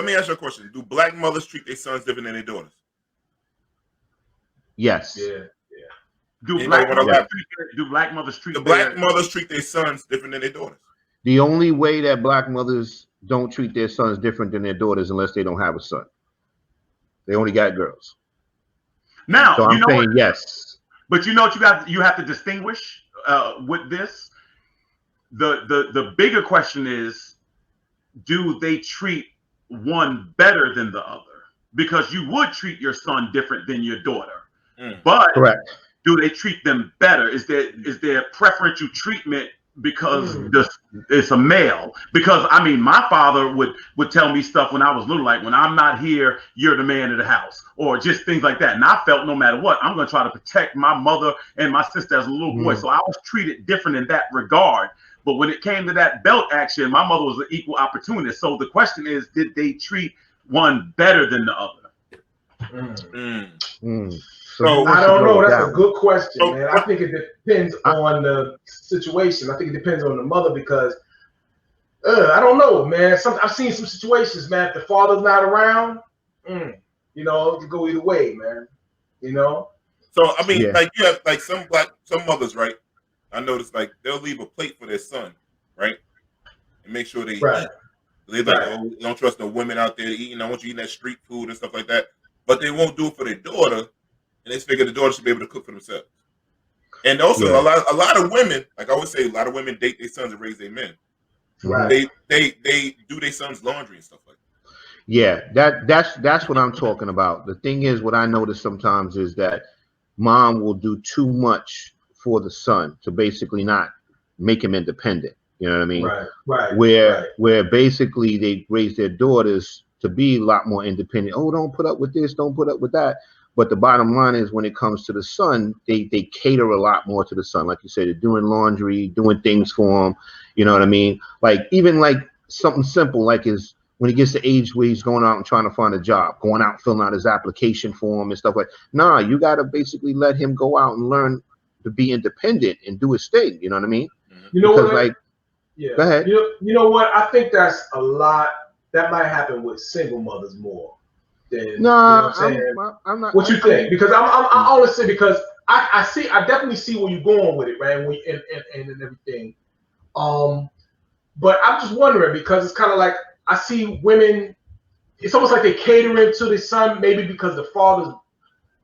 let me ask you a question. Do black mothers treat their sons different than their daughters? Yes. Yeah. Do black mothers treat their sons different than their daughters? The only way that black mothers don't treat their sons different than their daughters unless they don't have a son. They only got girls. Now, so I'm saying yes. But you know what you have to distinguish with this. The bigger question is, do they treat one better than the other? Because you would treat your son different than your daughter. But correct. Do they treat them better? Is there preferential treatment because it's a male? Because I mean, my father would tell me stuff when I was little, like, when I'm not here, you're the man of the house, or just things like that. And I felt no matter what, I'm going to try to protect my mother and my sister as a little boy. So I was treated different in that regard. But when it came to that belt action, my mother was an equal opportunist. So the question is, did they treat one better than the other? So I don't know. That's a good question, man. I think it depends on the situation. I think it depends on the mother because I don't know, man. I've seen some situations, man. If the father's not around, you know, it could go either way, man. You know. So I mean, like you have like some mothers, right? I noticed like they'll leave a plate for their son, right, and make sure they eat. They're like, oh, don't trust no women out there eating. I want you eating that street food and stuff like that. But they won't do it for their daughter. And they figure the daughter should be able to cook for themselves. And also, a lot of women, like I always say, a lot of women date their sons and raise their men. Right. They do their sons' laundry and stuff like that. Yeah, that's what I'm talking about. The thing is, what I notice sometimes is that mom will do too much for the son to basically not make him independent. You know what I mean? Right. Where basically they raise their daughters to be a lot more independent. Oh, don't put up with this, don't put up with that. But the bottom line is, when it comes to the son, they cater a lot more to the son. Like you said, they're doing laundry, doing things for him. You know what I mean? Like even like something simple, like is when he gets to age where he's going out and trying to find a job, going out, filling out his application form and stuff like that. Nah, you got to basically let him go out and learn to be independent and do his thing. You know what I mean? You know because, what? Go ahead. You know what? I think that's a lot. That might happen with single mothers more. No, you know I'm not. What you think? Because I'm honestly, because I definitely see where you're going with it, right? And everything. But I'm just wondering because it's kind of like I see women. It's almost like they're catering to the son, maybe because the father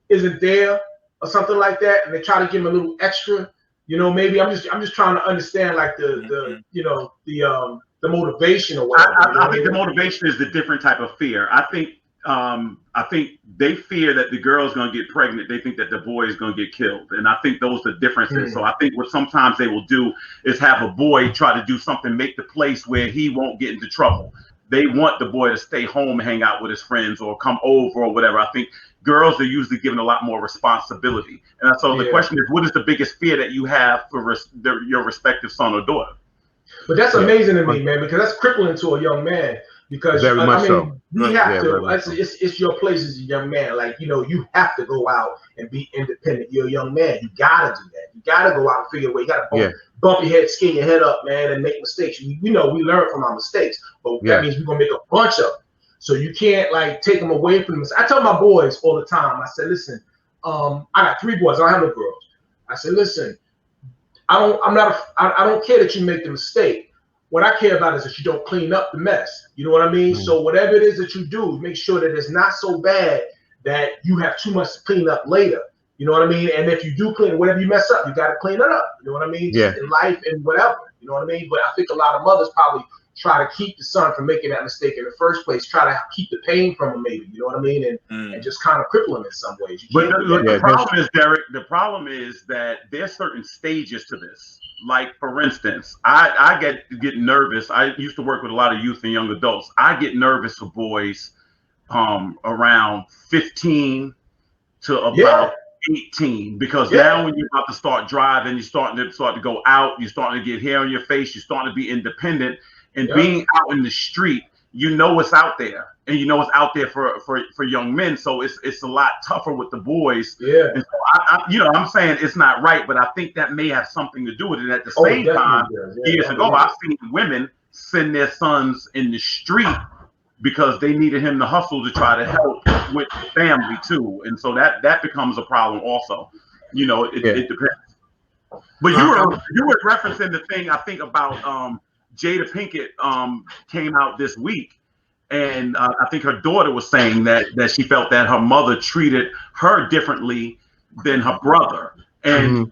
isn't there or something like that, and they try to give him a little extra. You know, maybe I'm just trying to understand like the motivation or whatever. I think the motivation is the different type of fear. I think they fear that the girl's going to get pregnant. They think that the boy is going to get killed. And I think those are the differences. So I think what sometimes they will do is have a boy try to do something, make the place where he won't get into trouble. They want the boy to stay home and hang out with his friends or come over or whatever. I think girls are usually given a lot more responsibility. And so the question is, what is the biggest fear that you have for your respective son or daughter? But that's amazing to me, man, because that's crippling to a young man. Because very much so. We have to. It's your place as a young man. Like, you know, you have to go out and be independent. You're a young man. You gotta do that. You gotta go out and figure a way. You gotta bump your head, skin your head up, man, and make mistakes. We know we learn from our mistakes, but that means we're gonna make a bunch of them. So you can't like take them away from them. I tell my boys all the time. I said, listen, I got 3 boys. I don't have no girls. I said, listen, I don't care that you make the mistake. What I care about is that you don't clean up the mess. You know what I mean? So whatever it is that you do, make sure that it's not so bad that you have too much to clean up later. You know what I mean? And if you do clean, whatever you mess up, you got to clean it up. You know what I mean? Yeah. In life and whatever. You know what I mean? But I think a lot of mothers probably try to keep the son from making that mistake in the first place. Try to keep the pain from him, maybe. You know what I mean? And just kind of cripple him in some ways. The problem is, Derek. The problem is that there's certain stages to this. Like, for instance, I get nervous. I used to work with a lot of youth and young adults. I get nervous for boys around 15 to about 18, because now when you're about to start driving, you're starting to go out, you're starting to get hair on your face, you're starting to be independent, and being out in the street, you know what's out there, and you know what's out there for young men. So it's a lot tougher with the boys. And so I'm saying it's not right, but I think that may have something to do with it. At the same time, years ago, I've seen women send their sons in the street because they needed him to hustle to try to help with family too, and so that becomes a problem also. You know, it depends. But you were referencing the thing I think about Jada Pinkett came out this week, and I think her daughter was saying that she felt that her mother treated her differently than her brother. And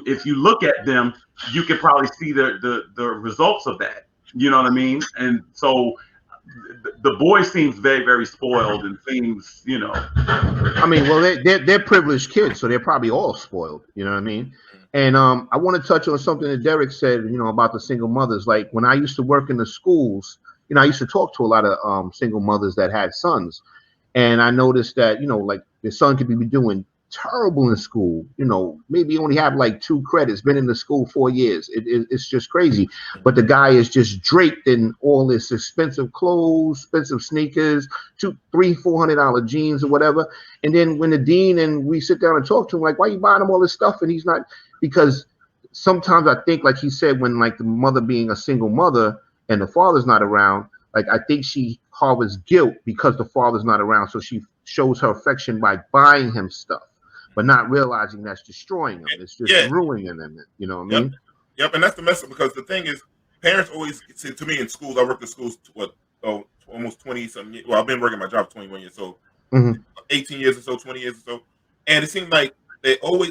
if you look at them, you can probably see the results of that. You know what I mean? And so the boy seems very, very spoiled and seems, you know. I mean, well, they're privileged kids, so they're probably all spoiled. You know what I mean? And I want to touch on something that Derek said, you know, about the single mothers. Like when I used to work in the schools, you know, I used to talk to a lot of single mothers that had sons, and I noticed that, you know, like the son could be doing terrible in school, you know, maybe only have like 2 credits, been in the school 4 years. It's just crazy. But the guy is just draped in all this expensive clothes, expensive sneakers, $300-$400 jeans or whatever. And then when the dean and we sit down and talk to him, like, why you buying him all this stuff? And he's not, because sometimes I think, like he said, when like the mother being a single mother and the father's not around, like I think she harbors guilt because the father's not around. So she shows her affection by buying him stuff, but not realizing that's destroying them. It's just ruining them. You know what I mean? Yep, and that's the mess up, because the thing is, parents always say to me in schools, I worked in schools, almost 20 something years. Well, I've been working my job 21 years, so 18 years or so, 20 years or so. And it seems like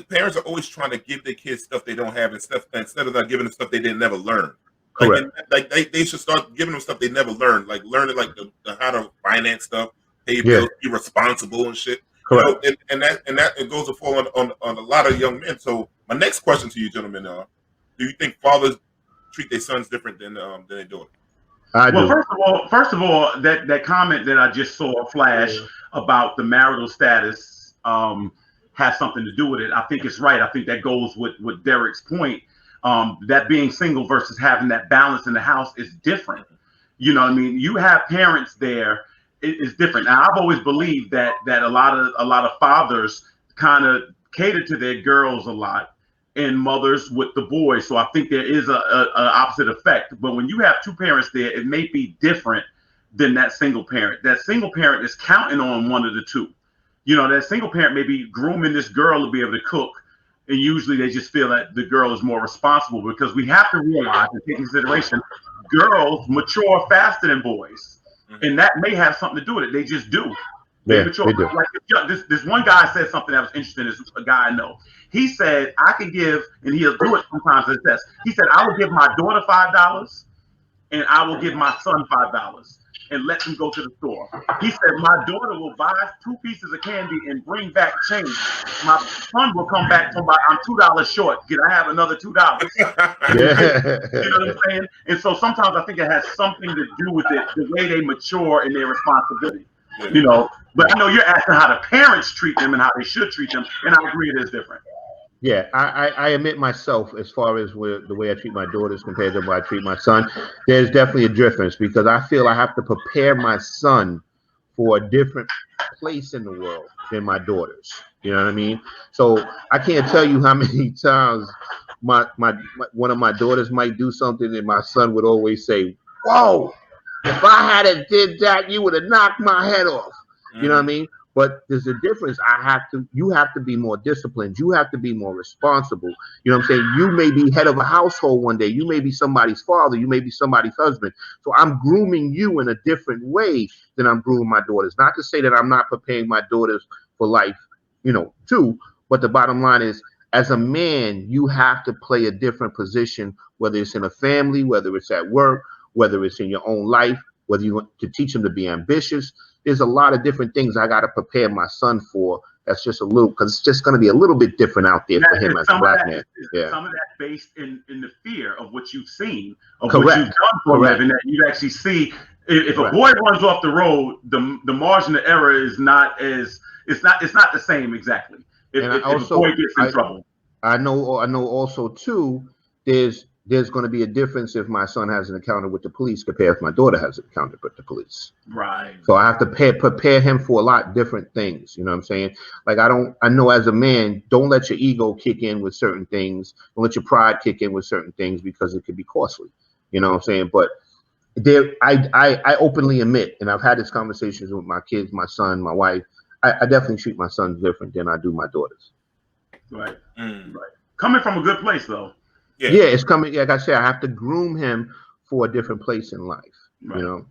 parents are always trying to give their kids stuff they don't have, and stuff instead of not giving them stuff they didn't never learn. They should start giving them stuff they never learned, like learning like the how to finance stuff, pay bills, be responsible and shit. Correct. You know, and that it goes to fall on a lot of young men. So my next question to you, gentlemen, do you think fathers treat their sons different than their daughters? Well, first of all, that comment that I just saw flash about the marital status has something to do with it. I think it's right. I think that goes with Derek's point. That being single versus having that balance in the house is different. You know what I mean? You have parents there. It's different. Now, I've always believed that a lot of fathers kind of cater to their girls a lot, and mothers with the boys. So I think there is a opposite effect. But when you have 2 parents there, it may be different than that single parent. That single parent is counting on one of the 2. You know, that single parent may be grooming this girl to be able to cook, and usually they just feel that the girl is more responsible, because we have to realize and take consideration, girls mature faster than boys. And that may have something to do with it. They just do. They mature. They do. Like this one guy said something that was interesting. Is a guy I know. He said, I can give, and he'll do it sometimes as a test. He said, I will give my daughter $5, and I will give my son $5, and let them go to the store. He said, my daughter will buy 2 pieces of candy and bring back change. My son will come back to I'm $2 short. Can I have another $2? You know what I'm saying? And so sometimes I think it has something to do with it, the way they mature in their responsibility. You know, but I know you're asking how the parents treat them and how they should treat them, and I agree it is different. Yeah, I admit myself, as far as the way I treat my daughters compared to the way I treat my son, there's definitely a difference, because I feel I have to prepare my son for a different place in the world than my daughters. You know what I mean? So I can't tell you how many times my one of my daughters might do something, and my son would always say, "Whoa, if I hadn't did that, you would have knocked my head off." You know what I mean? But there's a difference. You have to be more disciplined. You have to be more responsible. You know what I'm saying? You may be head of a household one day. You may be somebody's father. You may be somebody's husband. So I'm grooming you in a different way than I'm grooming my daughters. Not to say that I'm not preparing my daughters for life, you know, too. But the bottom line is, as a man, you have to play a different position, whether it's in a family, whether it's at work, whether it's in your own life, whether you want to teach them to be ambitious. There's a lot of different things I got to prepare my son for. That's just a little, because it's just going to be a little bit different out there for him as a black man. Some of that based in the fear of what you've seen, of what you've done for a living, that you actually see. If a boy runs off the road, the margin of error is not it's not the same exactly. If a boy gets in trouble, I know also too. There's going to be a difference if my son has an encounter with the police compared if my daughter has an encounter with the police. Right. So I have to prepare him for a lot different things. You know what I'm saying? Like I know as a man, don't let your ego kick in with certain things. Don't let your pride kick in with certain things, because it could be costly. You know what I'm saying? But I openly admit, and I've had these conversations with my kids, my son, my wife. I definitely treat my sons different than I do my daughters. Right. Coming from a good place, though. Yeah, it's coming. Like I said, I have to groom him for a different place in life. You know.